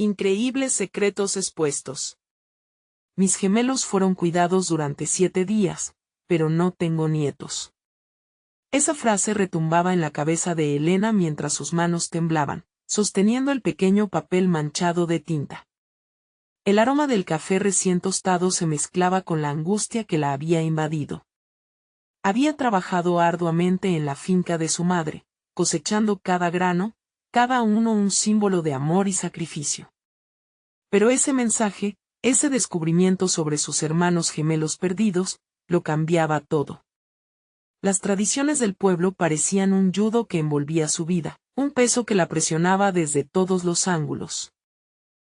Increíbles secretos expuestos. Mis gemelos fueron cuidados durante 7 días, pero no tengo nietos. Esa frase retumbaba en la cabeza de Elena mientras sus manos temblaban, sosteniendo el pequeño papel manchado de tinta. El aroma del café recién tostado se mezclaba con la angustia que la había invadido. Había trabajado arduamente en la finca de su madre, cosechando cada grano, cada uno un símbolo de amor y sacrificio. Pero ese mensaje, ese descubrimiento sobre sus hermanos gemelos perdidos, lo cambiaba todo. Las tradiciones del pueblo parecían un yugo que envolvía su vida, un peso que la presionaba desde todos los ángulos.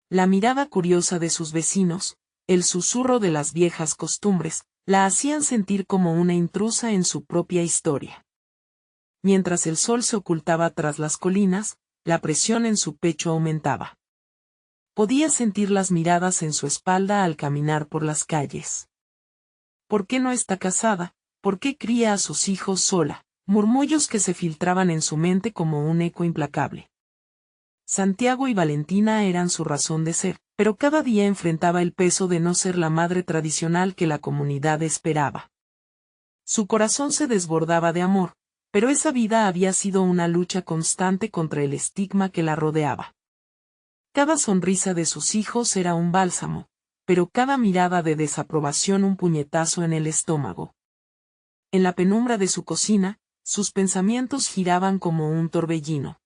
La mirada curiosa de sus vecinos, el susurro de las viejas costumbres, la hacían sentir como una intrusa en su propia historia. Mientras el sol se ocultaba tras las colinas, la presión en su pecho aumentaba. Podía sentir las miradas en su espalda al caminar por las calles. ¿Por qué no está casada? ¿Por qué cría a sus hijos sola? Murmullos que se filtraban en su mente como un eco implacable. Santiago y Valentina eran su razón de ser, pero cada día enfrentaba el peso de no ser la madre tradicional que la comunidad esperaba. Su corazón se desbordaba de amor, pero esa vida había sido una lucha constante contra el estigma que la rodeaba. Cada sonrisa de sus hijos era un bálsamo, pero cada mirada de desaprobación un puñetazo en el estómago. En la penumbra de su cocina, sus pensamientos giraban como un torbellino.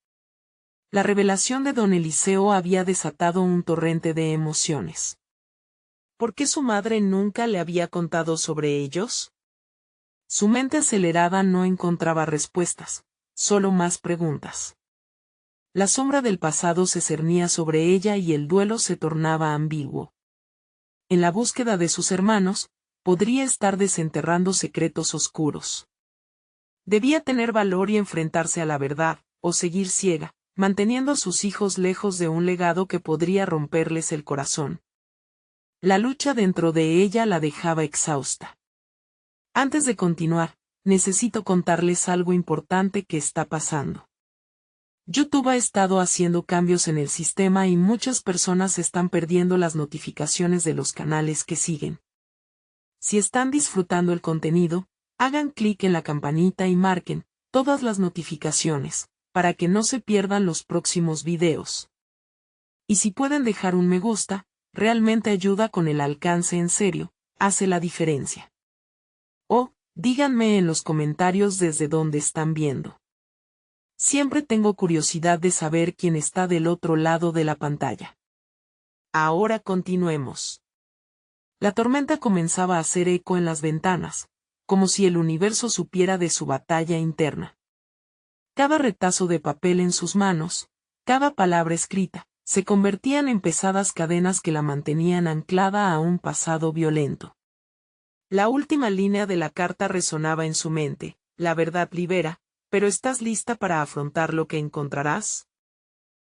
La revelación de don Eliseo había desatado un torrente de emociones. ¿Por qué su madre nunca le había contado sobre ellos? Su mente acelerada no encontraba respuestas, solo más preguntas. La sombra del pasado se cernía sobre ella y el duelo se tornaba ambiguo. En la búsqueda de sus hermanos, podría estar desenterrando secretos oscuros. Debía tener valor y enfrentarse a la verdad, o seguir ciega, manteniendo a sus hijos lejos de un legado que podría romperles el corazón. La lucha dentro de ella la dejaba exhausta. Antes de continuar, necesito contarles algo importante que está pasando. YouTube ha estado haciendo cambios en el sistema y muchas personas están perdiendo las notificaciones de los canales que siguen. Si están disfrutando el contenido, hagan clic en la campanita y marquen todas las notificaciones, para que no se pierdan los próximos videos. Y si pueden dejar un me gusta, realmente ayuda con el alcance en serio, hace la diferencia. O, díganme en los comentarios desde dónde están viendo. Siempre tengo curiosidad de saber quién está del otro lado de la pantalla. Ahora continuemos. La tormenta comenzaba a hacer eco en las ventanas, como si el universo supiera de su batalla interna. Cada retazo de papel en sus manos, cada palabra escrita, se convertían en pesadas cadenas que la mantenían anclada a un pasado violento. La última línea de la carta resonaba en su mente: la verdad libera, pero ¿estás lista para afrontar lo que encontrarás?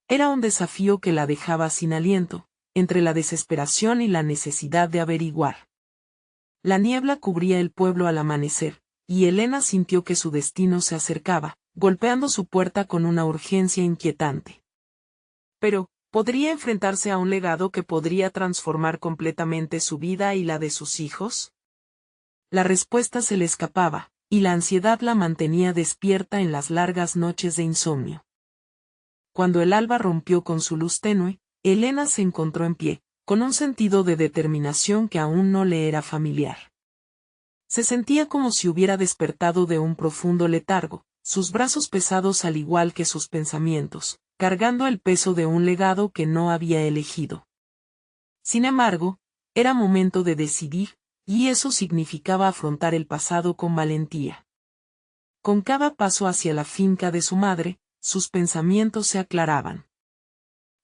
Era un desafío que la dejaba sin aliento, entre la desesperación y la necesidad de averiguar. La niebla cubría el pueblo al amanecer, y Elena sintió que su destino se acercaba, golpeando su puerta con una urgencia inquietante. Pero, ¿podría enfrentarse a un legado que podría transformar completamente su vida y la de sus hijos? La respuesta se le escapaba, y la ansiedad la mantenía despierta en las largas noches de insomnio. Cuando el alba rompió con su luz tenue, Elena se encontró en pie, con un sentido de determinación que aún no le era familiar. Se sentía como si hubiera despertado de un profundo letargo, sus brazos pesados al igual que sus pensamientos, cargando el peso de un legado que no había elegido. Sin embargo, era momento de decidir, y eso significaba afrontar el pasado con valentía. Con cada paso hacia la finca de su madre, sus pensamientos se aclaraban.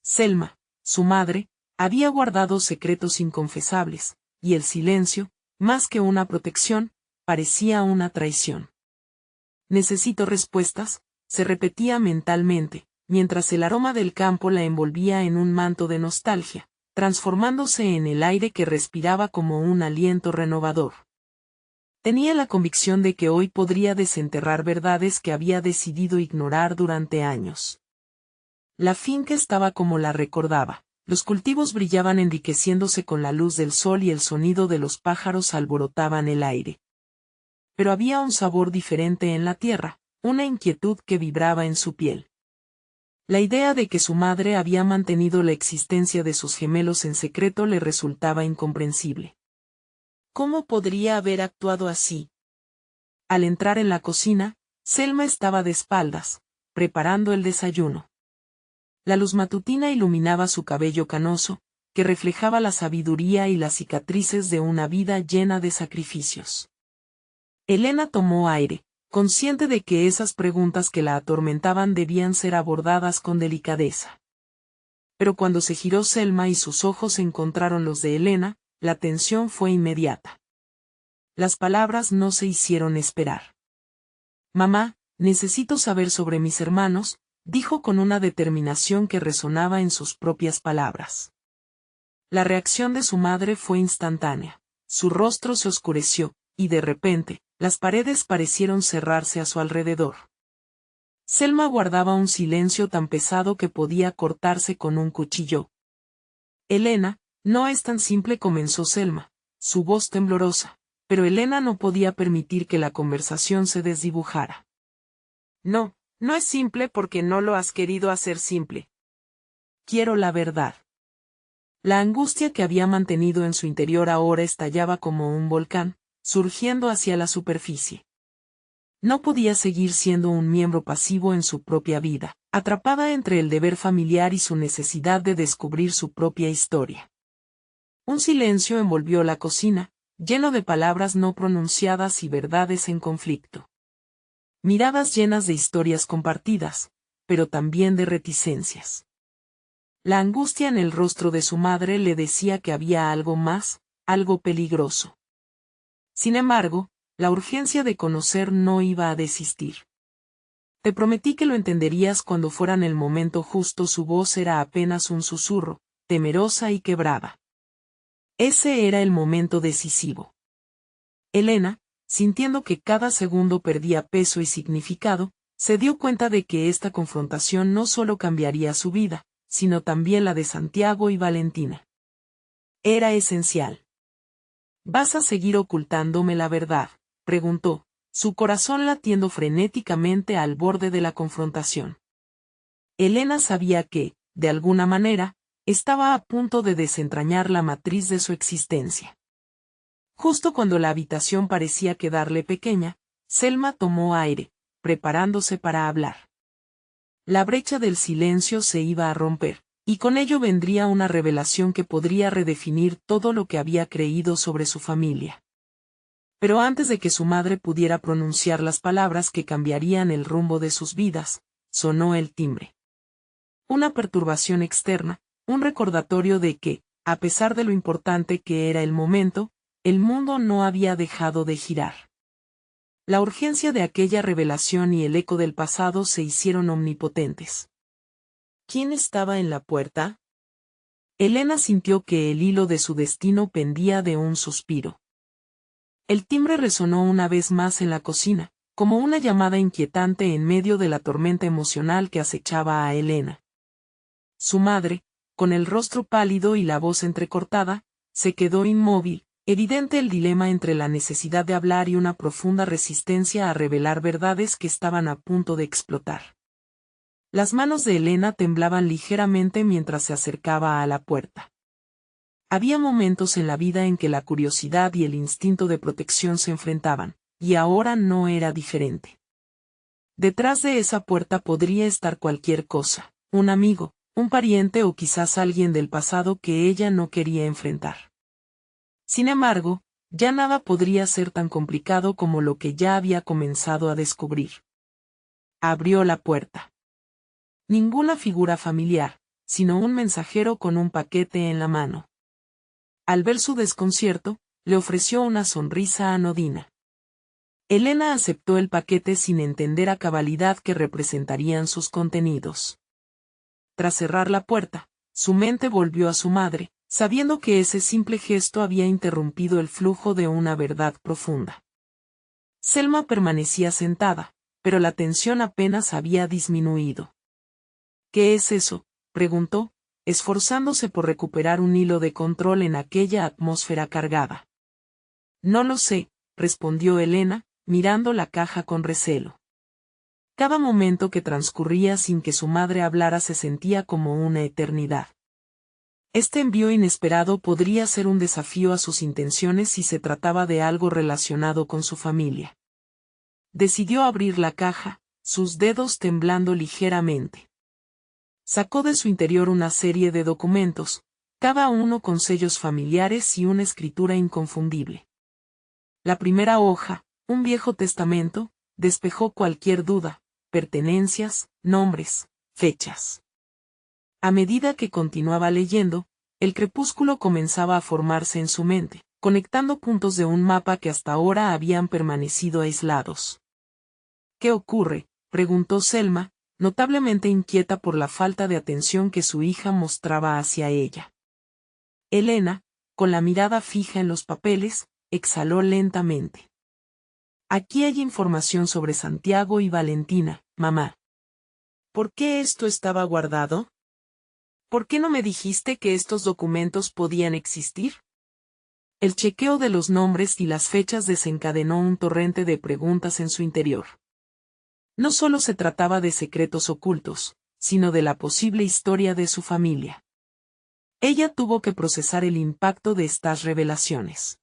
Selma, su madre, había guardado secretos inconfesables, y el silencio, más que una protección, parecía una traición. Necesito respuestas, se repetía mentalmente, mientras el aroma del campo la envolvía en un manto de nostalgia, transformándose en el aire que respiraba como un aliento renovador. Tenía la convicción de que hoy podría desenterrar verdades que había decidido ignorar durante años. La finca estaba como la recordaba, Los cultivos brillaban enriqueciéndose con la luz del sol y el sonido de los pájaros alborotaban el aire. Pero había un sabor diferente en la tierra, una inquietud que vibraba en su piel. La idea de que su madre había mantenido la existencia de sus gemelos en secreto le resultaba incomprensible. ¿Cómo podría haber actuado así? Al entrar en la cocina, Selma estaba de espaldas, preparando el desayuno. La luz matutina iluminaba su cabello canoso, que reflejaba la sabiduría y las cicatrices de una vida llena de sacrificios. Elena tomó aire, consciente de que esas preguntas que la atormentaban debían ser abordadas con delicadeza. Pero cuando se giró Selma y sus ojos encontraron los de Elena, la tensión fue inmediata. Las palabras no se hicieron esperar. «Mamá, necesito saber sobre mis hermanos», dijo con una determinación que resonaba en sus propias palabras. La reacción de su madre fue instantánea. Su rostro se oscureció, y de repente, las paredes parecieron cerrarse a su alrededor. Selma guardaba un silencio tan pesado que podía cortarse con un cuchillo. «Elena, no es tan simple», comenzó Selma, su voz temblorosa, pero Elena no podía permitir que la conversación se desdibujara. «No, no es simple porque no lo has querido hacer simple. Quiero la verdad». La angustia que había mantenido en su interior ahora estallaba como un volcán, surgiendo hacia la superficie. No podía seguir siendo un miembro pasivo en su propia vida, atrapada entre el deber familiar y su necesidad de descubrir su propia historia. Un silencio envolvió la cocina, lleno de palabras no pronunciadas y verdades en conflicto. Miradas llenas de historias compartidas, pero también de reticencias. La angustia en el rostro de su madre le decía que había algo más, algo peligroso. Sin embargo, la urgencia de conocer no iba a desistir. «Te prometí que lo entenderías cuando fuera el momento justo». Su voz era apenas un susurro, temerosa y quebrada. Ese era el momento decisivo. Elena, sintiendo que cada segundo perdía peso y significado, se dio cuenta de que esta confrontación no solo cambiaría su vida, sino también la de Santiago y Valentina. Era esencial. «¿Vas a seguir ocultándome la verdad?», preguntó, su corazón latiendo frenéticamente al borde de la confrontación. Elena sabía que, de alguna manera, estaba a punto de desentrañar la matriz de su existencia. Justo cuando la habitación parecía quedarle pequeña, Selma tomó aire, preparándose para hablar. La brecha del silencio se iba a romper, y con ello vendría una revelación que podría redefinir todo lo que había creído sobre su familia. Pero antes de que su madre pudiera pronunciar las palabras que cambiarían el rumbo de sus vidas, sonó el timbre. Una perturbación externa, un recordatorio de que, a pesar de lo importante que era el momento, el mundo no había dejado de girar. La urgencia de aquella revelación y el eco del pasado se hicieron omnipotentes. ¿Quién estaba en la puerta? Elena sintió que el hilo de su destino pendía de un suspiro. El timbre resonó una vez más en la cocina, como una llamada inquietante en medio de la tormenta emocional que acechaba a Elena. Su madre, con el rostro pálido y la voz entrecortada, se quedó inmóvil, evidente el dilema entre la necesidad de hablar y una profunda resistencia a revelar verdades que estaban a punto de explotar. Las manos de Elena temblaban ligeramente mientras se acercaba a la puerta. Había momentos en la vida en que la curiosidad y el instinto de protección se enfrentaban, y ahora no era diferente. Detrás de esa puerta podría estar cualquier cosa, un amigo, un pariente o quizás alguien del pasado que ella no quería enfrentar. Sin embargo, ya nada podría ser tan complicado como lo que ya había comenzado a descubrir. Abrió la puerta. Ninguna figura familiar, sino un mensajero con un paquete en la mano. Al ver su desconcierto, le ofreció una sonrisa anodina. Elena aceptó el paquete sin entender a cabalidad qué representarían sus contenidos. Tras cerrar la puerta, su mente volvió a su madre, sabiendo que ese simple gesto había interrumpido el flujo de una verdad profunda. Selma permanecía sentada, pero la tensión apenas había disminuido. «¿Qué es eso?», preguntó, esforzándose por recuperar un hilo de control en aquella atmósfera cargada. No lo sé, respondió Elena, mirando la caja con recelo. Cada momento que transcurría sin que su madre hablara se sentía como una eternidad. Este envío inesperado podría ser un desafío a sus intenciones si se trataba de algo relacionado con su familia. Decidió abrir la caja, sus dedos temblando ligeramente. Sacó de su interior una serie de documentos, cada uno con sellos familiares y una escritura inconfundible. La primera hoja, un viejo testamento, despejó cualquier duda, pertenencias, nombres, fechas. A medida que continuaba leyendo, el crepúsculo comenzaba a formarse en su mente, conectando puntos de un mapa que hasta ahora habían permanecido aislados. ¿Qué ocurre?, preguntó Selma, notablemente inquieta por la falta de atención que su hija mostraba hacia ella. Elena, con la mirada fija en los papeles, exhaló lentamente. Aquí hay información sobre Santiago y Valentina, mamá. ¿Por qué esto estaba guardado? ¿Por qué no me dijiste que estos documentos podían existir? El chequeo de los nombres y las fechas desencadenó un torrente de preguntas en su interior. No solo se trataba de secretos ocultos, sino de la posible historia de su familia. Ella tuvo que procesar el impacto de estas revelaciones.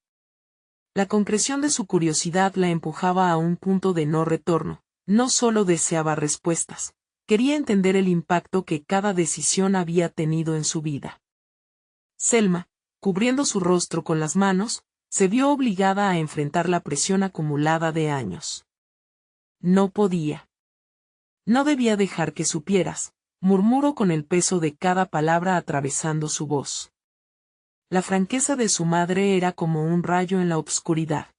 La concreción de su curiosidad la empujaba a un punto de no retorno. No solo deseaba respuestas, quería entender el impacto que cada decisión había tenido en su vida. Selma, cubriendo su rostro con las manos, se vio obligada a enfrentar la presión acumulada de años. No podía. No debía dejar que supieras, murmuró con el peso de cada palabra atravesando su voz. La franqueza de su madre era como un rayo en la obscuridad.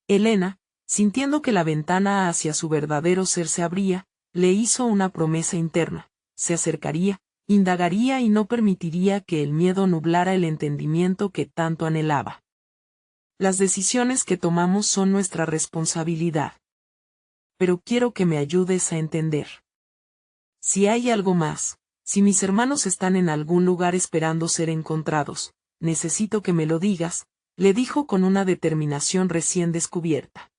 Elena, sintiendo que la ventana hacia su verdadero ser se abría, le hizo una promesa interna: se acercaría, indagaría y no permitiría que el miedo nublara el entendimiento que tanto anhelaba. Las decisiones que tomamos son nuestra responsabilidad. Pero quiero que me ayudes a entender. Si hay algo más, si mis hermanos están en algún lugar esperando ser encontrados, necesito que me lo digas, le dijo con una determinación recién descubierta.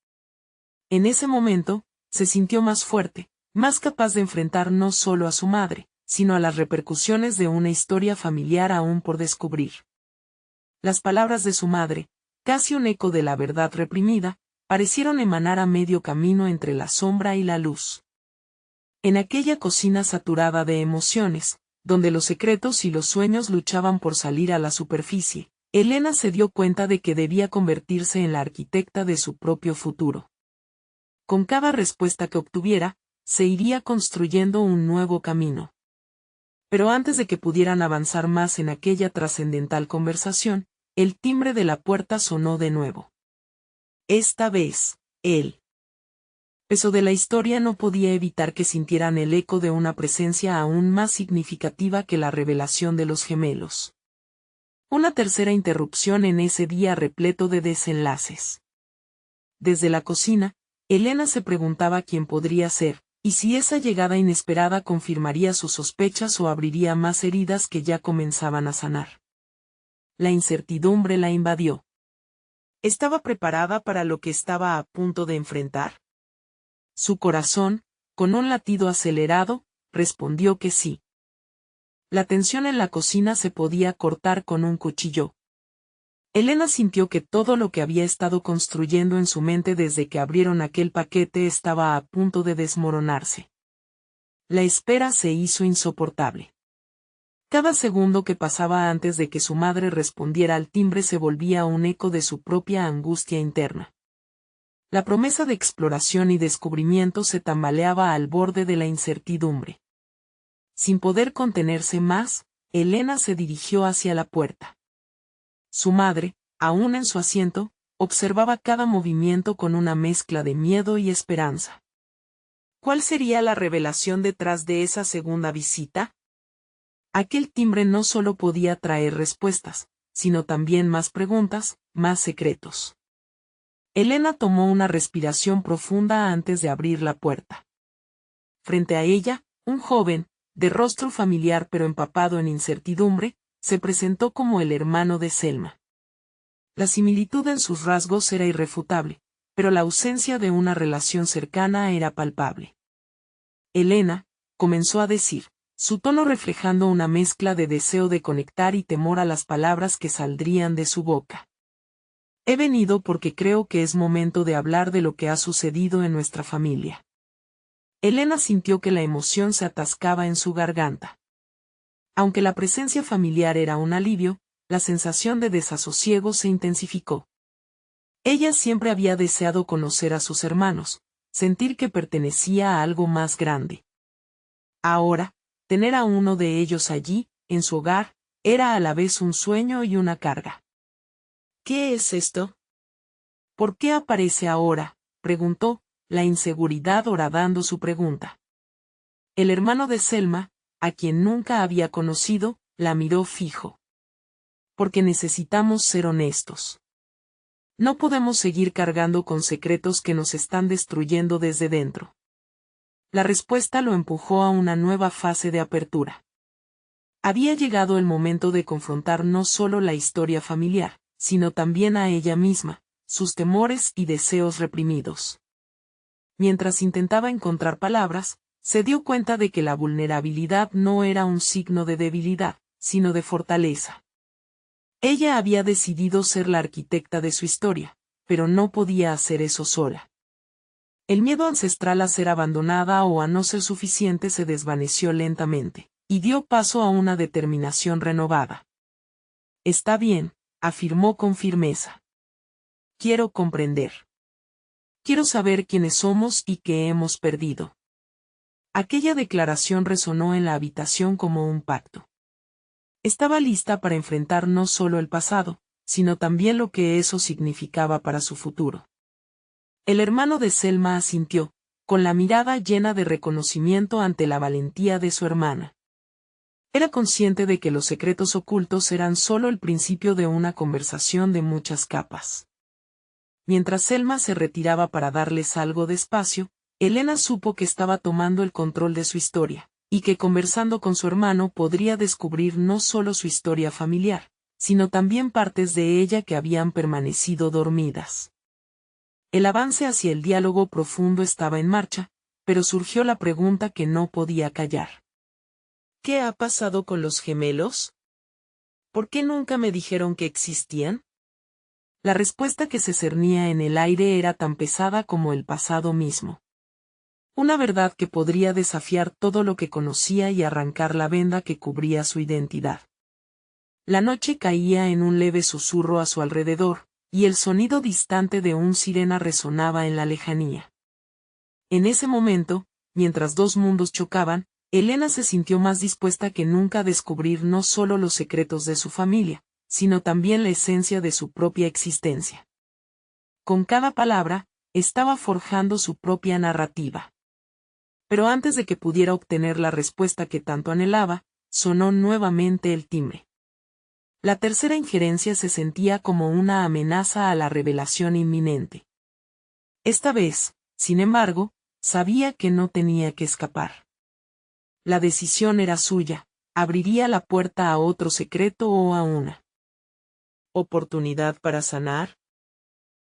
En ese momento, se sintió más fuerte, más capaz de enfrentar no solo a su madre, sino a las repercusiones de una historia familiar aún por descubrir. Las palabras de su madre, casi un eco de la verdad reprimida, parecieron emanar a medio camino entre la sombra y la luz. En aquella cocina saturada de emociones, donde los secretos y los sueños luchaban por salir a la superficie, Elena se dio cuenta de que debía convertirse en la arquitecta de su propio futuro. Con cada respuesta que obtuviera, se iría construyendo un nuevo camino. Pero antes de que pudieran avanzar más en aquella trascendental conversación, el timbre de la puerta sonó de nuevo. Esta vez, el peso de la historia no podía evitar que sintieran el eco de una presencia aún más significativa que la revelación de los gemelos. Una tercera interrupción en ese día repleto de desenlaces. Desde la cocina, Elena se preguntaba quién podría ser, y si esa llegada inesperada confirmaría sus sospechas o abriría más heridas que ya comenzaban a sanar. La incertidumbre la invadió. ¿Estaba preparada para lo que estaba a punto de enfrentar? Su corazón, con un latido acelerado, respondió que sí. La tensión en la cocina se podía cortar con un cuchillo. Elena sintió que todo lo que había estado construyendo en su mente desde que abrieron aquel paquete estaba a punto de desmoronarse. La espera se hizo insoportable. Cada segundo que pasaba antes de que su madre respondiera al timbre se volvía un eco de su propia angustia interna. La promesa de exploración y descubrimiento se tambaleaba al borde de la incertidumbre. Sin poder contenerse más, Elena se dirigió hacia la puerta. Su madre, aún en su asiento, observaba cada movimiento con una mezcla de miedo y esperanza. ¿Cuál sería la revelación detrás de esa segunda visita? Aquel timbre no solo podía traer respuestas, sino también más preguntas, más secretos. Elena tomó una respiración profunda antes de abrir la puerta. Frente a ella, un joven, de rostro familiar pero empapado en incertidumbre, se presentó como el hermano de Selma. La similitud en sus rasgos era irrefutable, pero la ausencia de una relación cercana era palpable. Elena, comenzó a decir, su tono reflejando una mezcla de deseo de conectar y temor a las palabras que saldrían de su boca. He venido porque creo que es momento de hablar de lo que ha sucedido en nuestra familia. Elena sintió que la emoción se atascaba en su garganta. Aunque la presencia familiar era un alivio, la sensación de desasosiego se intensificó. Ella siempre había deseado conocer a sus hermanos, sentir que pertenecía a algo más grande. Ahora, tener a uno de ellos allí, en su hogar, era a la vez un sueño y una carga. ¿Qué es esto? ¿Por qué aparece ahora?, preguntó, la inseguridad horadando su pregunta. El hermano de Selma, a quien nunca había conocido, la miró fijo. Porque necesitamos ser honestos. No podemos seguir cargando con secretos que nos están destruyendo desde dentro. La respuesta lo empujó a una nueva fase de apertura. Había llegado el momento de confrontar no solo la historia familiar, sino también a ella misma, sus temores y deseos reprimidos. Mientras intentaba encontrar palabras, se dio cuenta de que la vulnerabilidad no era un signo de debilidad, sino de fortaleza. Ella había decidido ser la arquitecta de su historia, pero no podía hacer eso sola. El miedo ancestral a ser abandonada o a no ser suficiente se desvaneció lentamente, y dio paso a una determinación renovada. Está bien, afirmó con firmeza. Quiero comprender. Quiero saber quiénes somos y qué hemos perdido. Aquella declaración resonó en la habitación como un pacto. Estaba lista para enfrentar no solo el pasado, sino también lo que eso significaba para su futuro. El hermano de Selma asintió, con la mirada llena de reconocimiento ante la valentía de su hermana. Era consciente de que los secretos ocultos eran solo el principio de una conversación de muchas capas. Mientras Selma se retiraba para darles algo de espacio, Elena supo que estaba tomando el control de su historia, y que conversando con su hermano podría descubrir no solo su historia familiar, sino también partes de ella que habían permanecido dormidas. El avance hacia el diálogo profundo estaba en marcha, pero surgió la pregunta que no podía callar. ¿Qué ha pasado con los gemelos? ¿Por qué nunca me dijeron que existían? La respuesta que se cernía en el aire era tan pesada como el pasado mismo. Una verdad que podría desafiar todo lo que conocía y arrancar la venda que cubría su identidad. La noche caía en un leve susurro a su alrededor, y el sonido distante de un sirena resonaba en la lejanía. En ese momento, mientras dos mundos chocaban, Elena se sintió más dispuesta que nunca a descubrir no solo los secretos de su familia, sino también la esencia de su propia existencia. Con cada palabra, estaba forjando su propia narrativa. Pero antes de que pudiera obtener la respuesta que tanto anhelaba, sonó nuevamente el timbre. La tercera injerencia se sentía como una amenaza a la revelación inminente. Esta vez, sin embargo, sabía que no tenía que escapar. La decisión era suya, abriría la puerta a otro secreto o a una oportunidad para sanar.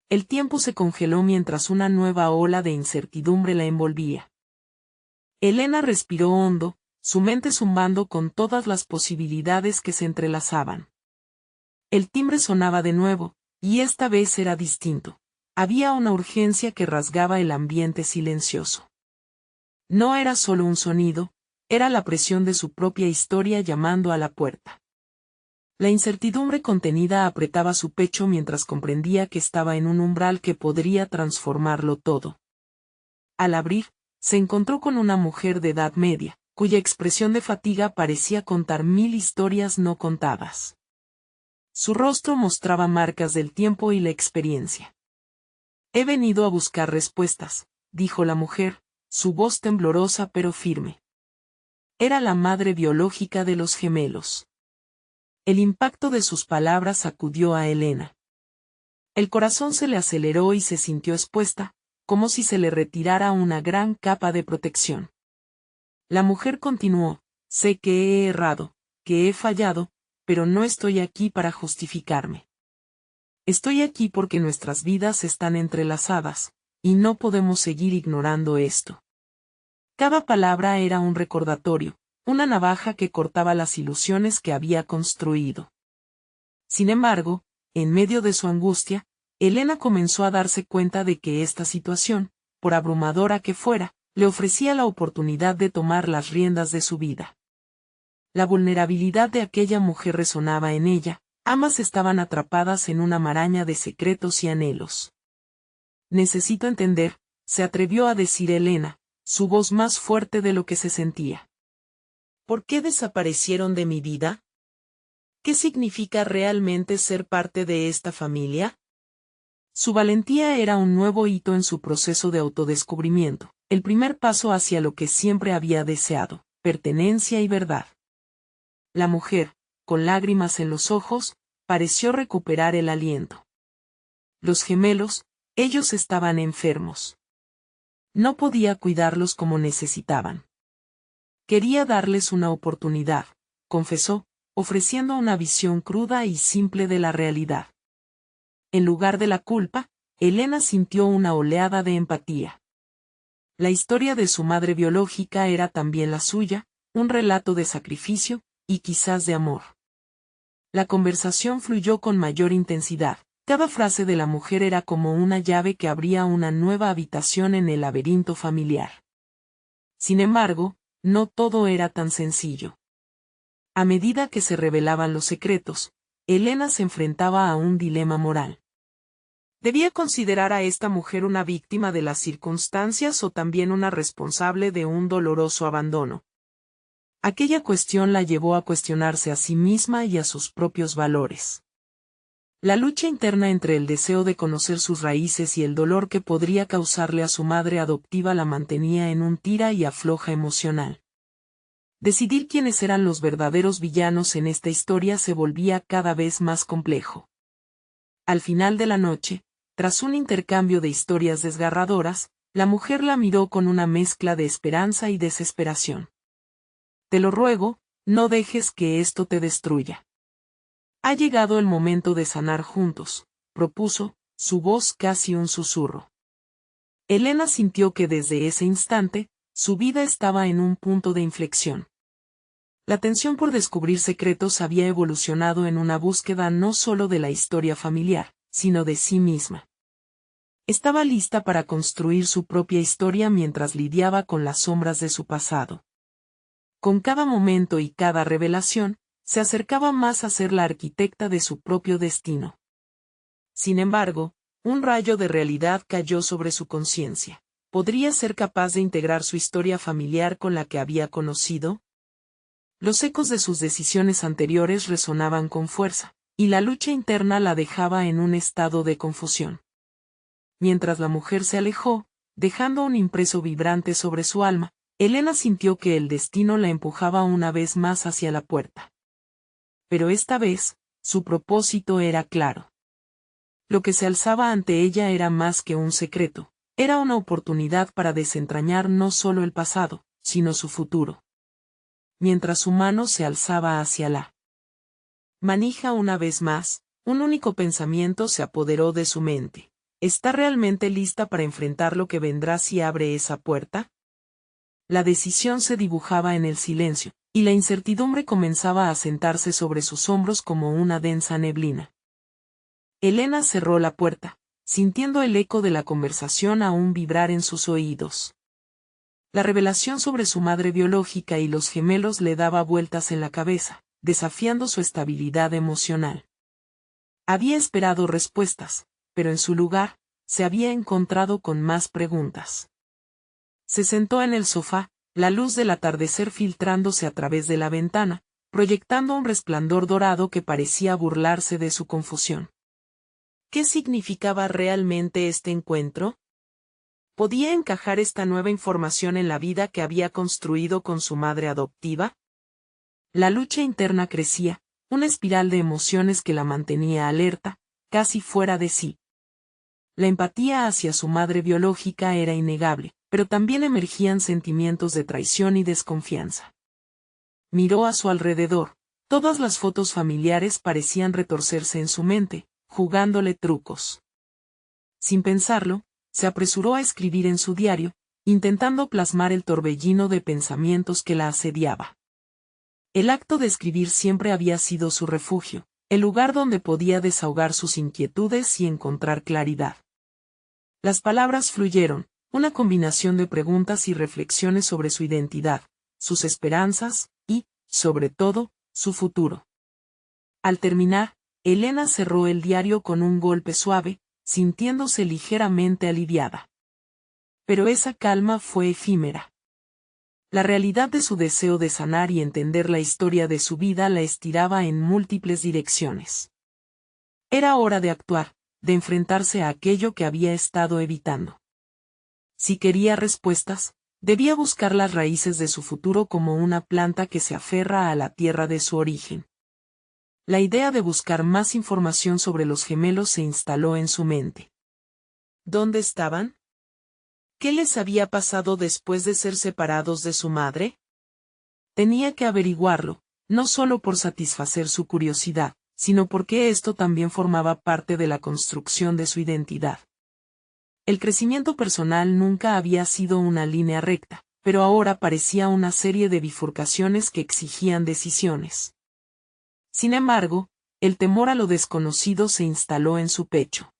El tiempo se congeló mientras una nueva ola de incertidumbre la envolvía. Elena respiró hondo, su mente zumbando con todas las posibilidades que se entrelazaban. El timbre sonaba de nuevo, y esta vez era distinto. Había una urgencia que rasgaba el ambiente silencioso. No era solo un sonido, era la presión de su propia historia llamando a la puerta. La incertidumbre contenida apretaba su pecho mientras comprendía que estaba en un umbral que podría transformarlo todo. Al abrir, se encontró con una mujer de edad media, cuya expresión de fatiga parecía contar 1000 historias no contadas. Su rostro mostraba marcas del tiempo y la experiencia. He venido a buscar respuestas, dijo la mujer, su voz temblorosa pero firme. Era la madre biológica de los gemelos. El impacto de sus palabras sacudió a Elena. El corazón se le aceleró y se sintió expuesta, como si se le retirara una gran capa de protección. La mujer continuó, Sé que he errado, que he fallado, pero no estoy aquí para justificarme. Estoy aquí porque nuestras vidas están entrelazadas, y no podemos seguir ignorando esto. Cada palabra era un recordatorio, una navaja que cortaba las ilusiones que había construido. Sin embargo, en medio de su angustia, Elena comenzó a darse cuenta de que esta situación, por abrumadora que fuera, le ofrecía la oportunidad de tomar las riendas de su vida. La vulnerabilidad de aquella mujer resonaba en ella, ambas estaban atrapadas en una maraña de secretos y anhelos. Necesito entender, se atrevió a decir Elena, su voz más fuerte de lo que se sentía. ¿Por qué desaparecieron de mi vida? ¿Qué significa realmente ser parte de esta familia? Su valentía era un nuevo hito en su proceso de autodescubrimiento, el primer paso hacia lo que siempre había deseado, pertenencia y verdad. La mujer, con lágrimas en los ojos, pareció recuperar el aliento. Los gemelos, ellos estaban enfermos. No podía cuidarlos como necesitaban. Quería darles una oportunidad, confesó, ofreciendo una visión cruda y simple de la realidad. En lugar de la culpa, Elena sintió una oleada de empatía. La historia de su madre biológica era también la suya, un relato de sacrificio, y quizás de amor. La conversación fluyó con mayor intensidad. Cada frase de la mujer era como una llave que abría una nueva habitación en el laberinto familiar. Sin embargo, no todo era tan sencillo. A medida que se revelaban los secretos, Elena se enfrentaba a un dilema moral. ¿Debía considerar a esta mujer una víctima de las circunstancias o también una responsable de un doloroso abandono? Aquella cuestión la llevó a cuestionarse a sí misma y a sus propios valores. La lucha interna entre el deseo de conocer sus raíces y el dolor que podría causarle a su madre adoptiva la mantenía en un tira y afloja emocional. Decidir quiénes eran los verdaderos villanos en esta historia se volvía cada vez más complejo. Al final de la noche, tras un intercambio de historias desgarradoras, la mujer la miró con una mezcla de esperanza y desesperación. Te lo ruego, no dejes que esto te destruya. Ha llegado el momento de sanar juntos, propuso, su voz casi un susurro. Elena sintió que desde ese instante, su vida estaba en un punto de inflexión. La tensión por descubrir secretos había evolucionado en una búsqueda no solo de la historia familiar, sino de sí misma. Estaba lista para construir su propia historia mientras lidiaba con las sombras de su pasado. Con cada momento y cada revelación, se acercaba más a ser la arquitecta de su propio destino. Sin embargo, un rayo de realidad cayó sobre su conciencia. ¿Podría ser capaz de integrar su historia familiar con la que había conocido? Los ecos de sus decisiones anteriores resonaban con fuerza, y la lucha interna la dejaba en un estado de confusión. Mientras la mujer se alejó, dejando un impreso vibrante sobre su alma, Elena sintió que el destino la empujaba una vez más hacia la puerta. Pero esta vez, su propósito era claro. Lo que se alzaba ante ella era más que un secreto, era una oportunidad para desentrañar no solo el pasado, sino su futuro. Mientras su mano se alzaba hacia la manija una vez más, un único pensamiento se apoderó de su mente. ¿Está realmente lista para enfrentar lo que vendrá si abre esa puerta? La decisión se dibujaba en el silencio, y la incertidumbre comenzaba a sentarse sobre sus hombros como una densa neblina. Elena cerró la puerta, sintiendo el eco de la conversación aún vibrar en sus oídos. La revelación sobre su madre biológica y los gemelos le daba vueltas en la cabeza, desafiando su estabilidad emocional. Había esperado respuestas, pero en su lugar, se había encontrado con más preguntas. Se sentó en el sofá, la luz del atardecer filtrándose a través de la ventana, proyectando un resplandor dorado que parecía burlarse de su confusión. ¿Qué significaba realmente este encuentro? ¿Podía encajar esta nueva información en la vida que había construido con su madre adoptiva? La lucha interna crecía, una espiral de emociones que la mantenía alerta, casi fuera de sí. La empatía hacia su madre biológica era innegable, pero también emergían sentimientos de traición y desconfianza. miró a su alrededor. Todas las fotos familiares parecían retorcerse en su mente, jugándole trucos. Sin pensarlo, se apresuró a escribir en su diario, intentando plasmar el torbellino de pensamientos que la asediaba. El acto de escribir siempre había sido su refugio, el lugar donde podía desahogar sus inquietudes y encontrar claridad. Las palabras fluyeron, una combinación de preguntas y reflexiones sobre su identidad, sus esperanzas, y, sobre todo, su futuro. Al terminar, Elena cerró el diario con un golpe suave, sintiéndose ligeramente aliviada. Pero esa calma fue efímera. La realidad de su deseo de sanar y entender la historia de su vida la estiraba en múltiples direcciones. Era hora de actuar, de enfrentarse a aquello que había estado evitando. Si quería respuestas, debía buscar las raíces de su futuro como una planta que se aferra a la tierra de su origen. La idea de buscar más información sobre los gemelos se instaló en su mente. ¿Dónde estaban? ¿Qué les había pasado después de ser separados de su madre? Tenía que averiguarlo, no solo por satisfacer su curiosidad, sino porque esto también formaba parte de la construcción de su identidad. El crecimiento personal nunca había sido una línea recta, pero ahora parecía una serie de bifurcaciones que exigían decisiones. Sin embargo, el temor a lo desconocido se instaló en su pecho.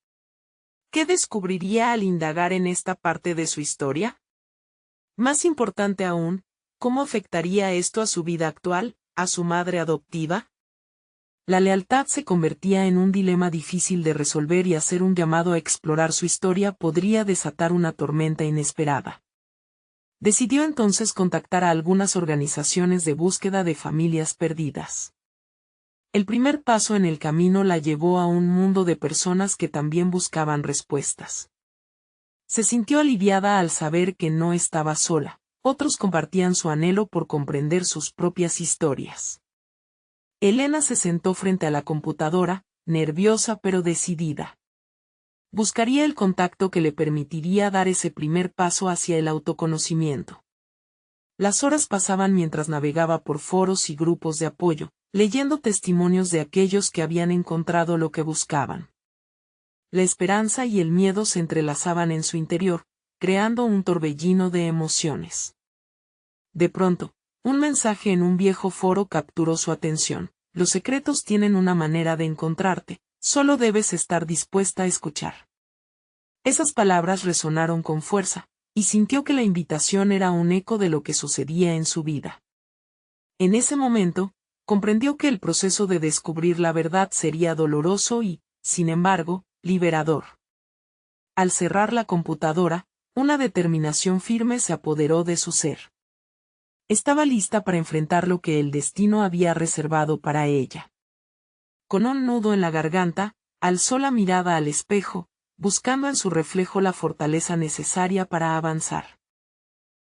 ¿Qué descubriría al indagar en esta parte de su historia? Más importante aún, ¿cómo afectaría esto a su vida actual, a su madre adoptiva? La lealtad se convertía en un dilema difícil de resolver y hacer un llamado a explorar su historia podría desatar una tormenta inesperada. Decidió entonces contactar a algunas organizaciones de búsqueda de familias perdidas. El primer paso en el camino la llevó a un mundo de personas que también buscaban respuestas. Se sintió aliviada al saber que no estaba sola, otros compartían su anhelo por comprender sus propias historias. Elena se sentó frente a la computadora, nerviosa pero decidida. Buscaría el contacto que le permitiría dar ese primer paso hacia el autoconocimiento. Las horas pasaban mientras navegaba por foros y grupos de apoyo, leyendo testimonios de aquellos que habían encontrado lo que buscaban. La esperanza y el miedo se entrelazaban en su interior, creando un torbellino de emociones. De pronto, un mensaje en un viejo foro capturó su atención. Los secretos tienen una manera de encontrarte, solo debes estar dispuesta a escuchar. Esas palabras resonaron con fuerza, y sintió que la invitación era un eco de lo que sucedía en su vida. En ese momento, comprendió que el proceso de descubrir la verdad sería doloroso y, sin embargo, liberador. Al cerrar la computadora, una determinación firme se apoderó de su ser. Estaba lista para enfrentar lo que el destino había reservado para ella. Con un nudo en la garganta, alzó la mirada al espejo, buscando en su reflejo la fortaleza necesaria para avanzar.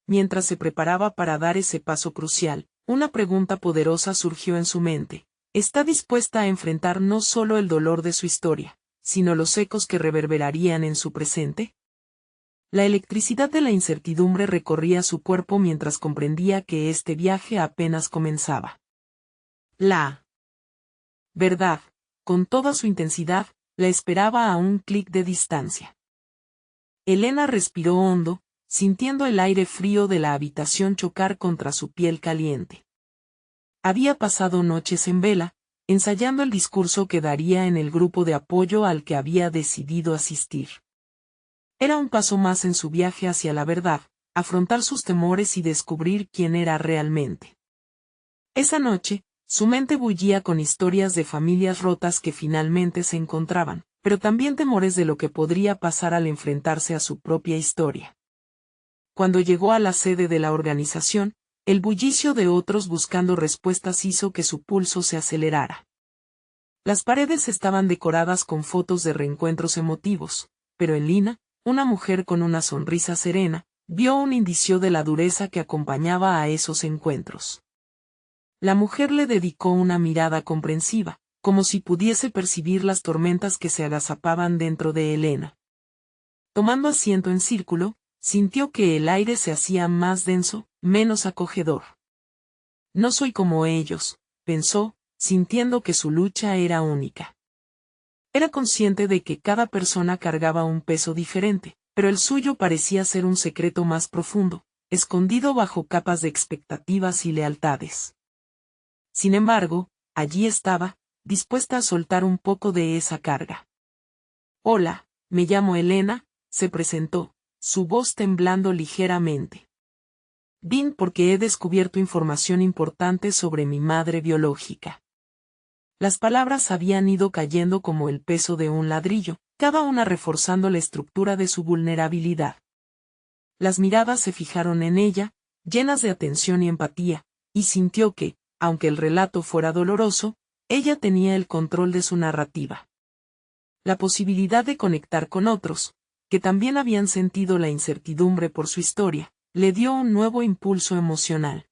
Mientras se preparaba para dar ese paso crucial, una pregunta poderosa surgió en su mente. ¿Está dispuesta a enfrentar no solo el dolor de su historia, sino los ecos que reverberarían en su presente? La electricidad de la incertidumbre recorría su cuerpo mientras comprendía que este viaje apenas comenzaba. La verdad, con toda su intensidad, la esperaba a un clic de distancia. Elena respiró hondo, sintiendo el aire frío de la habitación chocar contra su piel caliente. Había pasado noches en vela, ensayando el discurso que daría en el grupo de apoyo al que había decidido asistir. Era un paso más en su viaje hacia la verdad, afrontar sus temores y descubrir quién era realmente. Esa noche, su mente bullía con historias de familias rotas que finalmente se encontraban, pero también temores de lo que podría pasar al enfrentarse a su propia historia. Cuando llegó a la sede de la organización, el bullicio de otros buscando respuestas hizo que su pulso se acelerara. Las paredes estaban decoradas con fotos de reencuentros emotivos, pero en Lina, una mujer con una sonrisa serena, vio un indicio de la dureza que acompañaba a esos encuentros. La mujer le dedicó una mirada comprensiva, como si pudiese percibir las tormentas que se agazapaban dentro de Elena. Tomando asiento en círculo, sintió que el aire se hacía más denso, menos acogedor. No soy como ellos, pensó, sintiendo que su lucha era única. Era consciente de que cada persona cargaba un peso diferente, pero el suyo parecía ser un secreto más profundo, escondido bajo capas de expectativas y lealtades. Sin embargo, allí estaba, dispuesta a soltar un poco de esa carga. Hola, me llamo Elena, se presentó, su voz temblando ligeramente. Vine porque he descubierto información importante sobre mi madre biológica. Las palabras habían ido cayendo como el peso de un ladrillo, cada una reforzando la estructura de su vulnerabilidad. Las miradas se fijaron en ella, llenas de atención y empatía, y sintió que, aunque el relato fuera doloroso, ella tenía el control de su narrativa. La posibilidad de conectar con otros, que también habían sentido la incertidumbre por su historia, le dio un nuevo impulso emocional.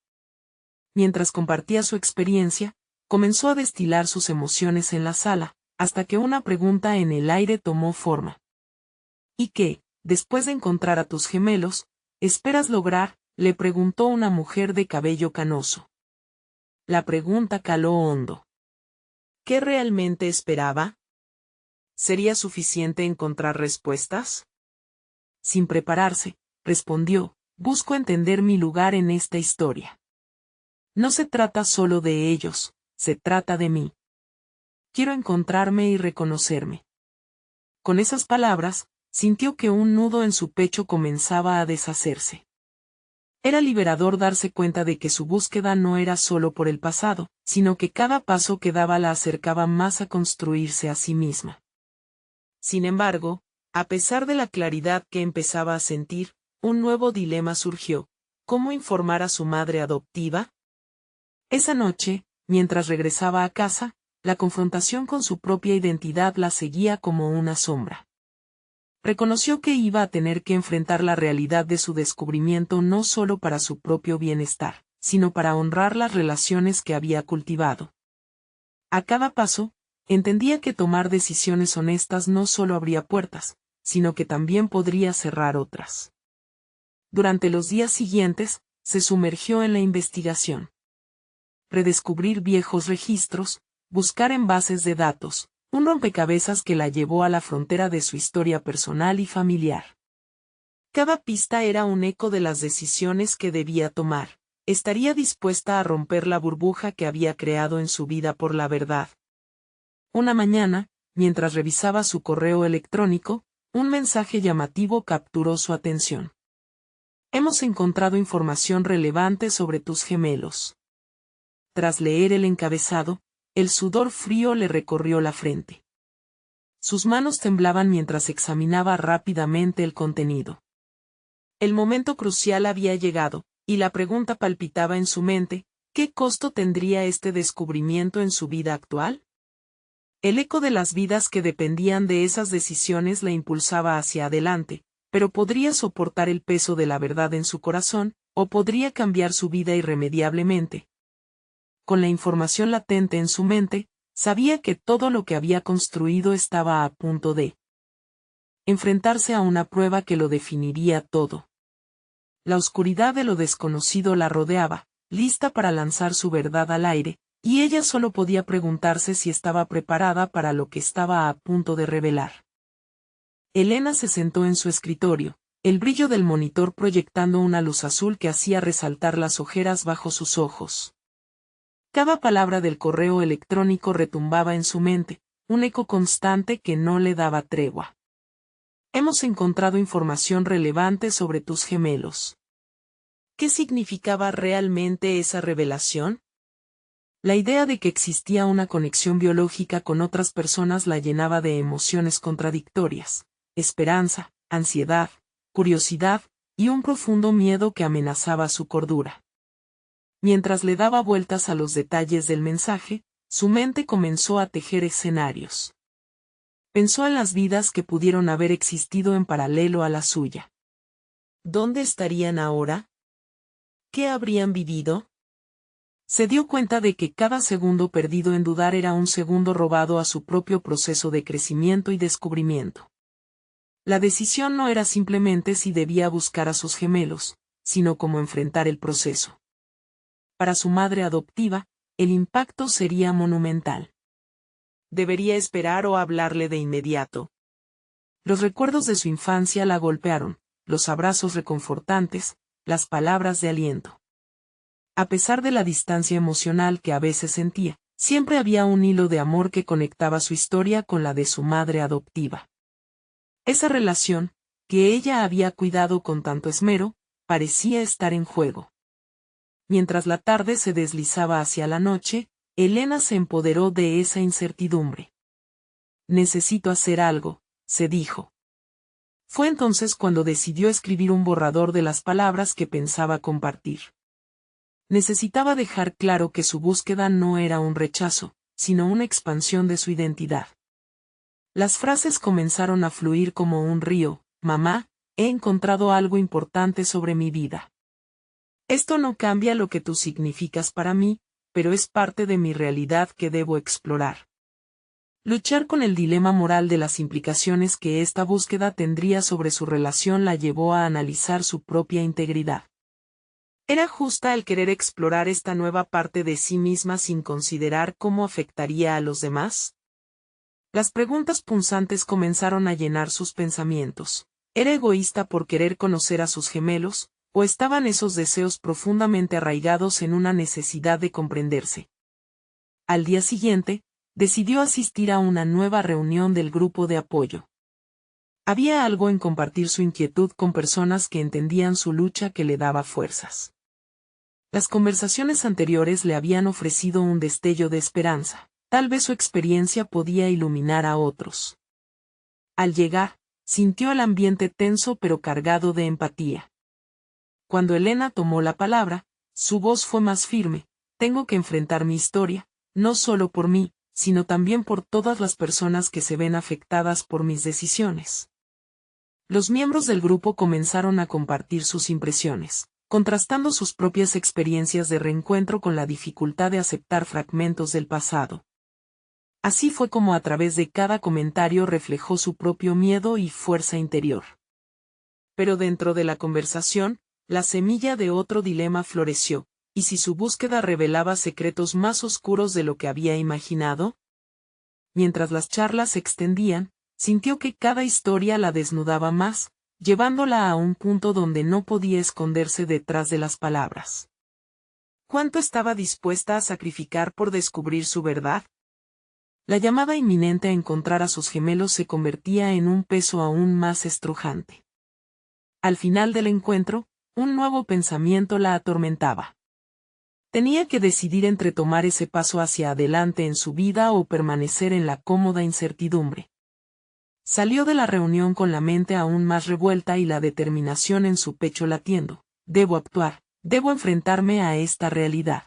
Mientras compartía su experiencia, comenzó a destilar sus emociones en la sala, hasta que una pregunta en el aire tomó forma. ¿Y qué, después de encontrar a tus gemelos, esperas lograr?, le preguntó una mujer de cabello canoso. La pregunta caló hondo. ¿Qué realmente esperaba? ¿Sería suficiente encontrar respuestas? Sin prepararse, respondió, busco entender mi lugar en esta historia. No se trata solo de ellos, se trata de mí. Quiero encontrarme y reconocerme. Con esas palabras, sintió que un nudo en su pecho comenzaba a deshacerse. Era liberador darse cuenta de que su búsqueda no era solo por el pasado, sino que cada paso que daba la acercaba más a construirse a sí misma. Sin embargo, a pesar de la claridad que empezaba a sentir, un nuevo dilema surgió: ¿cómo informar a su madre adoptiva? Esa noche, mientras regresaba a casa, la confrontación con su propia identidad la seguía como una sombra. Reconoció que iba a tener que enfrentar la realidad de su descubrimiento no solo para su propio bienestar, sino para honrar las relaciones que había cultivado. A cada paso, entendía que tomar decisiones honestas no solo abría puertas, sino que también podría cerrar otras. Durante los días siguientes, se sumergió en la investigación. Redescubrir viejos registros, buscar en bases de datos, un rompecabezas que la llevó a la frontera de su historia personal y familiar. Cada pista era un eco de las decisiones que debía tomar. Estaría dispuesta a romper la burbuja que había creado en su vida por la verdad. Una mañana, mientras revisaba su correo electrónico, un mensaje llamativo capturó su atención. Hemos encontrado información relevante sobre tus gemelos. Tras leer el encabezado, el sudor frío le recorrió la frente. Sus manos temblaban mientras examinaba rápidamente el contenido. El momento crucial había llegado, y la pregunta palpitaba en su mente: ¿qué costo tendría este descubrimiento en su vida actual? El eco de las vidas que dependían de esas decisiones la impulsaba hacia adelante, pero podría soportar el peso de la verdad en su corazón, o podría cambiar su vida irremediablemente. Con la información latente en su mente, sabía que todo lo que había construido estaba a punto de enfrentarse a una prueba que lo definiría todo. La oscuridad de lo desconocido la rodeaba, lista para lanzar su verdad al aire, y ella solo podía preguntarse si estaba preparada para lo que estaba a punto de revelar. Elena se sentó en su escritorio, el brillo del monitor proyectando una luz azul que hacía resaltar las ojeras bajo sus ojos. Cada palabra del correo electrónico retumbaba en su mente, un eco constante que no le daba tregua. Hemos encontrado información relevante sobre tus gemelos. ¿Qué significaba realmente esa revelación? La idea de que existía una conexión biológica con otras personas la llenaba de emociones contradictorias: esperanza, ansiedad, curiosidad, y un profundo miedo que amenazaba su cordura. Mientras le daba vueltas a los detalles del mensaje, su mente comenzó a tejer escenarios. Pensó en las vidas que pudieron haber existido en paralelo a la suya. ¿Dónde estarían ahora? ¿Qué habrían vivido? Se dio cuenta de que cada segundo perdido en dudar era un segundo robado a su propio proceso de crecimiento y descubrimiento. La decisión no era simplemente si debía buscar a sus gemelos, sino cómo enfrentar el proceso. para su madre adoptiva, el impacto sería monumental. Debería esperar o hablarle de inmediato. Los recuerdos de su infancia la golpearon, los abrazos reconfortantes, las palabras de aliento. A pesar de la distancia emocional que a veces sentía, siempre había un hilo de amor que conectaba su historia con la de su madre adoptiva. Esa relación, que ella había cuidado con tanto esmero, parecía estar en juego. Mientras la tarde se deslizaba hacia la noche, Elena se empoderó de esa incertidumbre. Necesito hacer algo, se dijo. Fue entonces cuando decidió escribir un borrador de las palabras que pensaba compartir. Necesitaba dejar claro que su búsqueda no era un rechazo, sino una expansión de su identidad. Las frases comenzaron a fluir como un río. Mamá, he encontrado algo importante sobre mi vida. Esto no cambia lo que tú significas para mí, pero es parte de mi realidad que debo explorar. Luchar con el dilema moral de las implicaciones que esta búsqueda tendría sobre su relación la llevó a analizar su propia integridad. ¿Era justa el querer explorar esta nueva parte de sí misma sin considerar cómo afectaría a los demás? Las preguntas punzantes comenzaron a llenar sus pensamientos. ¿Era egoísta por querer conocer a sus gemelos, o estaban esos deseos profundamente arraigados en una necesidad de comprenderse? Al día siguiente, decidió asistir a una nueva reunión del grupo de apoyo. Había algo en compartir su inquietud con personas que entendían su lucha que le daba fuerzas. Las conversaciones anteriores le habían ofrecido un destello de esperanza. Tal vez su experiencia podía iluminar a otros. Al llegar, sintió el ambiente tenso pero cargado de empatía. Cuando Elena tomó la palabra, su voz fue más firme. Tengo que enfrentar mi historia, no solo por mí, sino también por todas las personas que se ven afectadas por mis decisiones. Los miembros del grupo comenzaron a compartir sus impresiones, contrastando sus propias experiencias de reencuentro con la dificultad de aceptar fragmentos del pasado. Así fue como a través de cada comentario reflejó su propio miedo y fuerza interior. Pero dentro de la conversación, la semilla de otro dilema floreció. ¿Y si su búsqueda revelaba secretos más oscuros de lo que había imaginado? Mientras las charlas se extendían, sintió que cada historia la desnudaba más, llevándola a un punto donde no podía esconderse detrás de las palabras. ¿Cuánto estaba dispuesta a sacrificar por descubrir su verdad? La llamada inminente a encontrar a sus gemelos se convertía en un peso aún más estrujante. Al final del encuentro, un nuevo pensamiento la atormentaba. Tenía que decidir entre tomar ese paso hacia adelante en su vida o permanecer en la cómoda incertidumbre. Salió de la reunión con la mente aún más revuelta y la determinación en su pecho latiendo. Debo actuar, debo enfrentarme a esta realidad.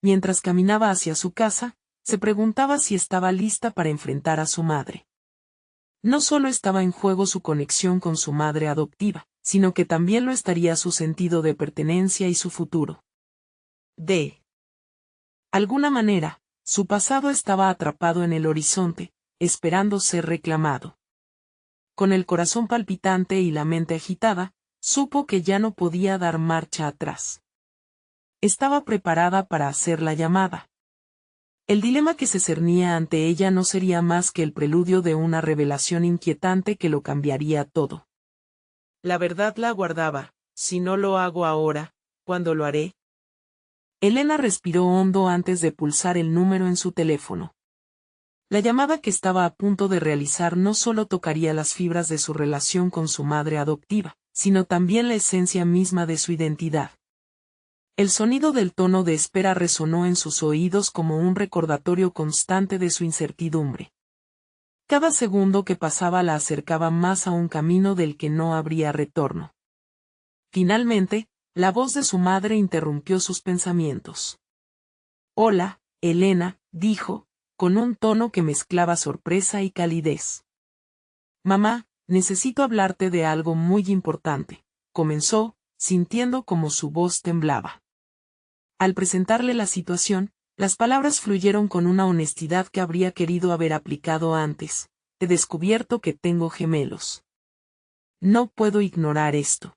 Mientras caminaba hacia su casa, se preguntaba si estaba lista para enfrentar a su madre. No solo estaba en juego su conexión con su madre adoptiva, sino que también lo estaría su sentido de pertenencia y su futuro. De alguna manera, su pasado estaba atrapado en el horizonte, esperando ser reclamado. Con el corazón palpitante y la mente agitada, supo que ya no podía dar marcha atrás. Estaba preparada para hacer la llamada. El dilema que se cernía ante ella no sería más que el preludio de una revelación inquietante que lo cambiaría todo. La verdad la aguardaba. Si no lo hago ahora, ¿cuándo lo haré? Elena respiró hondo antes de pulsar el número en su teléfono. La llamada que estaba a punto de realizar no solo tocaría las fibras de su relación con su madre adoptiva, sino también la esencia misma de su identidad. El sonido del tono de espera resonó en sus oídos como un recordatorio constante de su incertidumbre. Cada segundo que pasaba la acercaba más a un camino del que no habría retorno. Finalmente, la voz de su madre interrumpió sus pensamientos. Hola, Elena, dijo, con un tono que mezclaba sorpresa y calidez. Mamá, necesito hablarte de algo muy importante, comenzó, sintiendo como su voz temblaba. Al presentarle la situación, las palabras fluyeron con una honestidad que habría querido haber aplicado antes. He descubierto que tengo gemelos. No puedo ignorar esto.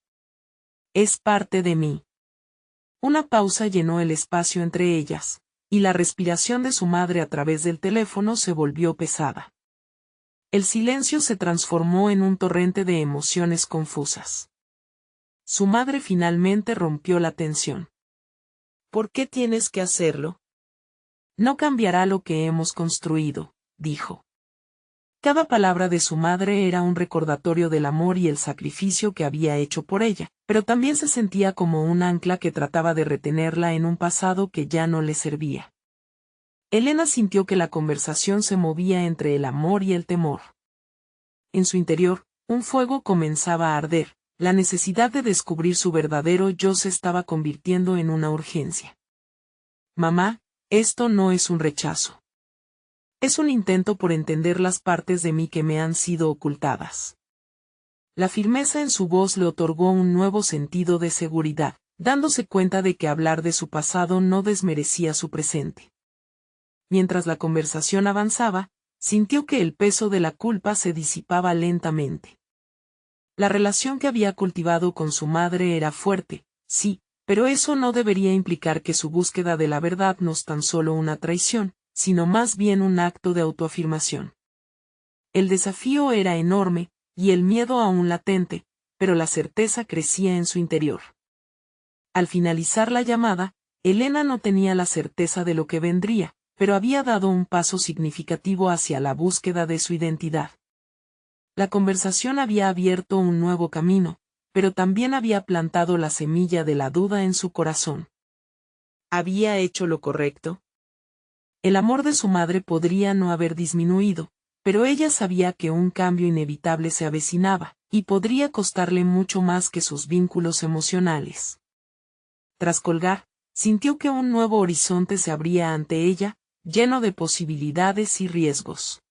Es parte de mí. Una pausa llenó el espacio entre ellas, y la respiración de su madre a través del teléfono se volvió pesada. El silencio se transformó en un torrente de emociones confusas. Su madre finalmente rompió la tensión. ¿Por qué tienes que hacerlo? No cambiará lo que hemos construido, dijo. Cada palabra de su madre era un recordatorio del amor y el sacrificio que había hecho por ella, pero también se sentía como un ancla que trataba de retenerla en un pasado que ya no le servía. Elena sintió que la conversación se movía entre el amor y el temor. En su interior, un fuego comenzaba a arder, la necesidad de descubrir su verdadero yo se estaba convirtiendo en una urgencia. Mamá, esto no es un rechazo. Es un intento por entender las partes de mí que me han sido ocultadas. La firmeza en su voz le otorgó un nuevo sentido de seguridad, dándose cuenta de que hablar de su pasado no desmerecía su presente. Mientras la conversación avanzaba, sintió que el peso de la culpa se disipaba lentamente. La relación que había cultivado con su madre era fuerte, sí, pero eso no debería implicar que su búsqueda de la verdad no es tan solo una traición, sino más bien un acto de autoafirmación. El desafío era enorme, y el miedo aún latente, pero la certeza crecía en su interior. Al finalizar la llamada, Elena no tenía la certeza de lo que vendría, pero había dado un paso significativo hacia la búsqueda de su identidad. La conversación había abierto un nuevo camino, pero también había plantado la semilla de la duda en su corazón. ¿Había hecho lo correcto? El amor de su madre podría no haber disminuido, pero ella sabía que un cambio inevitable se avecinaba, y podría costarle mucho más que sus vínculos emocionales. Tras colgar, sintió que un nuevo horizonte se abría ante ella, lleno de posibilidades y riesgos.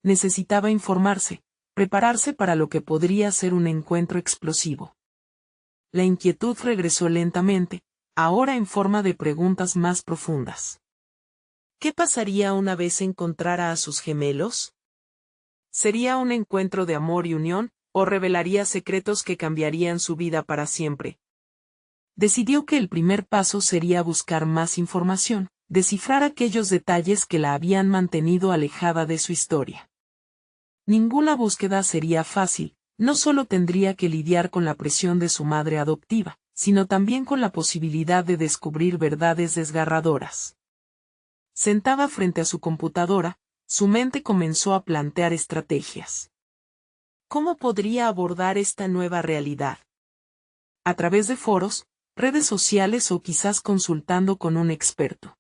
Necesitaba informarse, prepararse para lo que podría ser un encuentro explosivo. La inquietud regresó lentamente, ahora en forma de preguntas más profundas. ¿Qué pasaría una vez encontrara a sus gemelos? ¿Sería un encuentro de amor y unión, o revelaría secretos que cambiarían su vida para siempre? Decidió que el primer paso sería buscar más información, descifrar aquellos detalles que la habían mantenido alejada de su historia. Ninguna búsqueda sería fácil, no solo tendría que lidiar con la presión de su madre adoptiva, sino también con la posibilidad de descubrir verdades desgarradoras. Sentada frente a su computadora, su mente comenzó a plantear estrategias. ¿Cómo podría abordar esta nueva realidad? A través de foros, redes sociales o quizás consultando con un experto.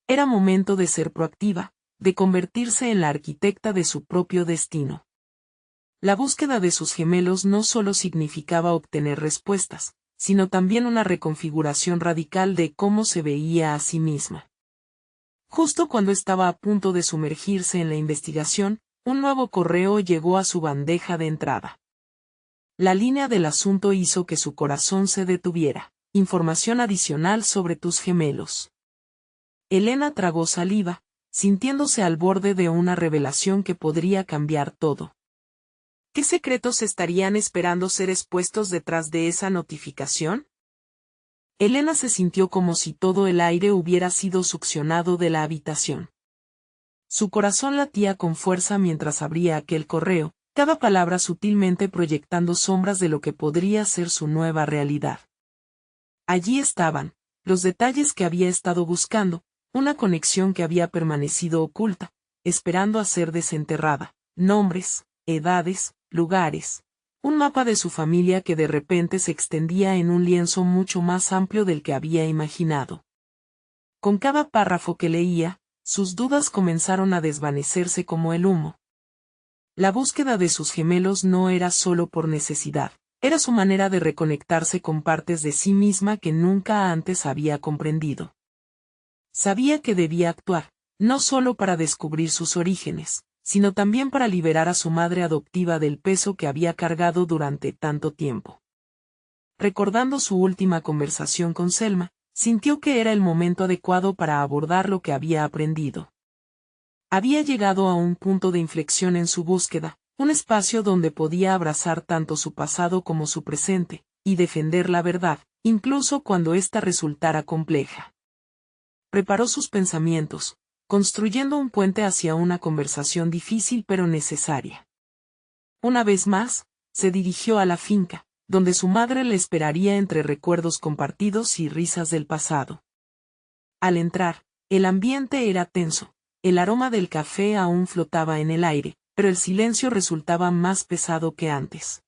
Era momento de ser proactiva, de convertirse en la arquitecta de su propio destino. La búsqueda de sus gemelos no solo significaba obtener respuestas, sino también una reconfiguración radical de cómo se veía a sí misma. Justo cuando estaba a punto de sumergirse en la investigación, un nuevo correo llegó a su bandeja de entrada. La línea del asunto hizo que su corazón se detuviera. Información adicional sobre tus gemelos. Elena tragó saliva, sintiéndose al borde de una revelación que podría cambiar todo. ¿Qué secretos estarían esperando ser expuestos detrás de esa notificación? Elena se sintió como si todo el aire hubiera sido succionado de la habitación. Su corazón latía con fuerza mientras abría aquel correo, cada palabra sutilmente proyectando sombras de lo que podría ser su nueva realidad. Allí estaban, los detalles que había estado buscando, una conexión que había permanecido oculta, esperando a ser desenterrada, nombres, edades, lugares, un mapa de su familia que de repente se extendía en un lienzo mucho más amplio del que había imaginado. Con cada párrafo que leía, sus dudas comenzaron a desvanecerse como el humo. La búsqueda de sus gemelos no era solo por necesidad, era su manera de reconectarse con partes de sí misma que nunca antes había comprendido. Sabía que debía actuar, no solo para descubrir sus orígenes, sino también para liberar a su madre adoptiva del peso que había cargado durante tanto tiempo. Recordando su última conversación con Selma, sintió que era el momento adecuado para abordar lo que había aprendido. Había llegado a un punto de inflexión en su búsqueda, un espacio donde podía abrazar tanto su pasado como su presente, y defender la verdad, incluso cuando ésta resultara compleja. Preparó sus pensamientos, construyendo un puente hacia una conversación difícil pero necesaria. Una vez más, se dirigió a la finca, donde su madre le esperaría entre recuerdos compartidos y risas del pasado. Al entrar, el ambiente era tenso, el aroma del café aún flotaba en el aire, pero el silencio resultaba más pesado que antes.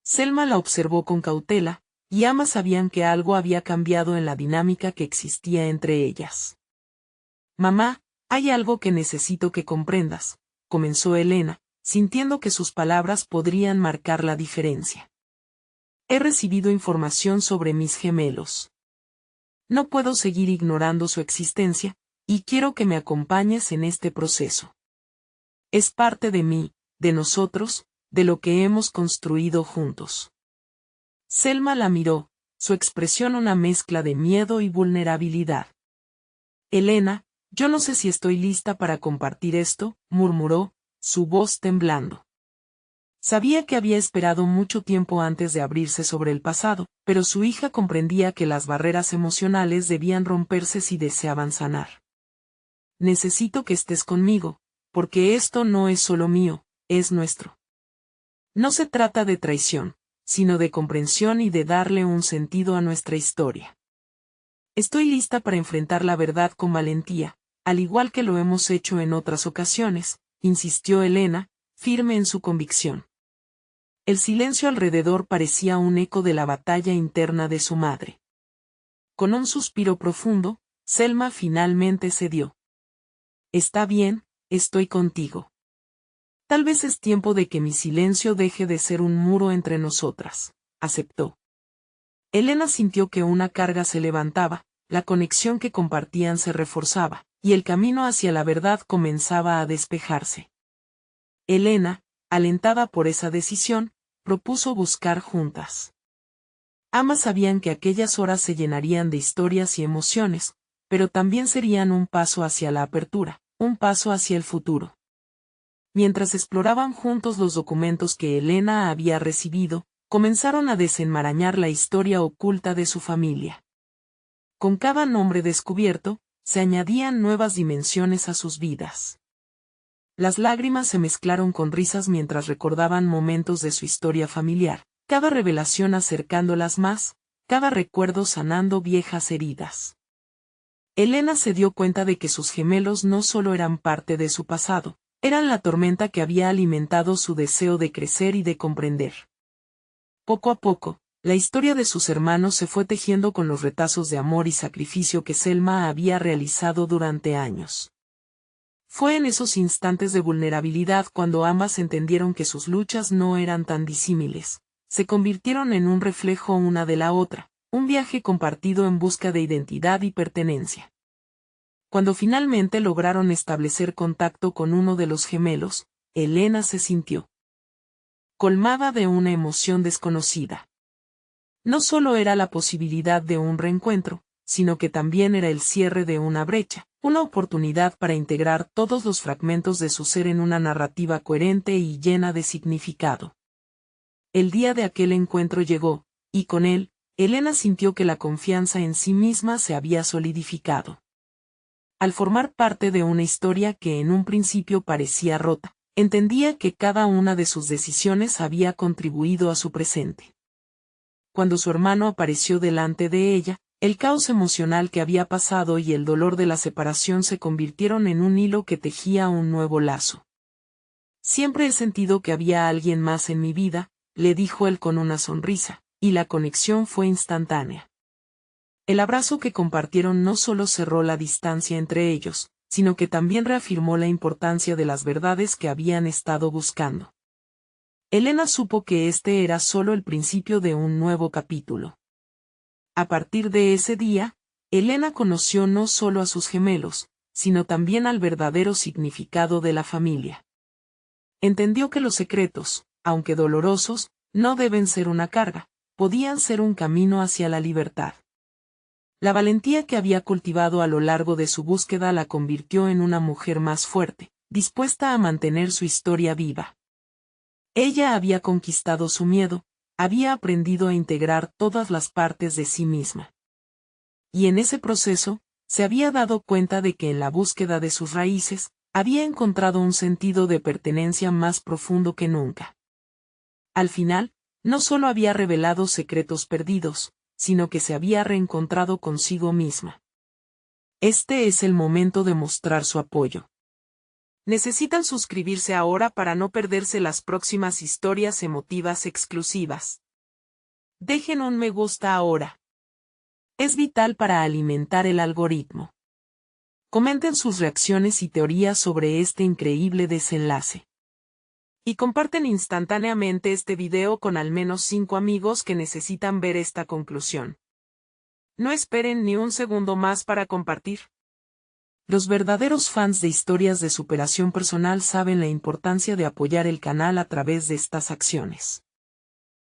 Selma la observó con cautela, y ambas sabían que algo había cambiado en la dinámica que existía entre ellas. «Mamá, hay algo que necesito que comprendas», comenzó Elena, sintiendo que sus palabras podrían marcar la diferencia. «He recibido información sobre mis gemelos. No puedo seguir ignorando su existencia, y quiero que me acompañes en este proceso. Es parte de mí, de nosotros, de lo que hemos construido juntos». Selma la miró, su expresión una mezcla de miedo y vulnerabilidad. «Elena, yo no sé si estoy lista para compartir esto», murmuró, su voz temblando. Sabía que había esperado mucho tiempo antes de abrirse sobre el pasado, pero su hija comprendía que las barreras emocionales debían romperse si deseaban sanar. «Necesito que estés conmigo, porque esto no es solo mío, es nuestro. No se trata de traición, sino de comprensión y de darle un sentido a nuestra historia. Estoy lista para enfrentar la verdad con valentía, al igual que lo hemos hecho en otras ocasiones», insistió Elena, firme en su convicción. El silencio alrededor parecía un eco de la batalla interna de su madre. Con un suspiro profundo, Selma finalmente cedió. «Está bien, estoy contigo. Tal vez es tiempo de que mi silencio deje de ser un muro entre nosotras», aceptó. Elena sintió que una carga se levantaba, la conexión que compartían se reforzaba, y el camino hacia la verdad comenzaba a despejarse. Elena, alentada por esa decisión, propuso buscar juntas. Ambas sabían que aquellas horas se llenarían de historias y emociones, pero también serían un paso hacia la apertura, un paso hacia el futuro. Mientras exploraban juntos los documentos que Elena había recibido, comenzaron a desenmarañar la historia oculta de su familia. Con cada nombre descubierto, se añadían nuevas dimensiones a sus vidas. Las lágrimas se mezclaron con risas mientras recordaban momentos de su historia familiar, cada revelación acercándolas más, cada recuerdo sanando viejas heridas. Elena se dio cuenta de que sus gemelos no solo eran parte de su pasado, eran la tormenta que había alimentado su deseo de crecer y de comprender. Poco a poco, la historia de sus hermanos se fue tejiendo con los retazos de amor y sacrificio que Selma había realizado durante años. Fue en esos instantes de vulnerabilidad cuando ambas entendieron que sus luchas no eran tan disímiles, se convirtieron en un reflejo una de la otra, un viaje compartido en busca de identidad y pertenencia. Cuando finalmente lograron establecer contacto con uno de los gemelos, Elena se sintió colmada de una emoción desconocida. No solo era la posibilidad de un reencuentro, sino que también era el cierre de una brecha, una oportunidad para integrar todos los fragmentos de su ser en una narrativa coherente y llena de significado. El día de aquel encuentro llegó, y con él, Elena sintió que la confianza en sí misma se había solidificado. Al formar parte de una historia que en un principio parecía rota, entendía que cada una de sus decisiones había contribuido a su presente. Cuando su hermano apareció delante de ella, el caos emocional que había pasado y el dolor de la separación se convirtieron en un hilo que tejía un nuevo lazo. «Siempre he sentido que había alguien más en mi vida», le dijo él con una sonrisa, y la conexión fue instantánea. El abrazo que compartieron no solo cerró la distancia entre ellos, sino que también reafirmó la importancia de las verdades que habían estado buscando. Elena supo que este era solo el principio de un nuevo capítulo. A partir de ese día, Elena conoció no solo a sus gemelos, sino también al verdadero significado de la familia. Entendió que los secretos, aunque dolorosos, no deben ser una carga, podían ser un camino hacia la libertad. La valentía que había cultivado a lo largo de su búsqueda la convirtió en una mujer más fuerte, dispuesta a mantener su historia viva. Ella había conquistado su miedo, había aprendido a integrar todas las partes de sí misma. Y en ese proceso, se había dado cuenta de que en la búsqueda de sus raíces, había encontrado un sentido de pertenencia más profundo que nunca. Al final, no solo había revelado secretos perdidos, sino que se había reencontrado consigo misma. Este es el momento de mostrar su apoyo. Necesitan suscribirse ahora para no perderse las próximas historias emotivas exclusivas. Dejen un me gusta ahora. Es vital para alimentar el algoritmo. Comenten sus reacciones y teorías sobre este increíble desenlace. Y comparten instantáneamente este video con al menos 5 amigos que necesitan ver esta conclusión. No esperen ni un segundo más para compartir. Los verdaderos fans de historias de superación personal saben la importancia de apoyar el canal a través de estas acciones.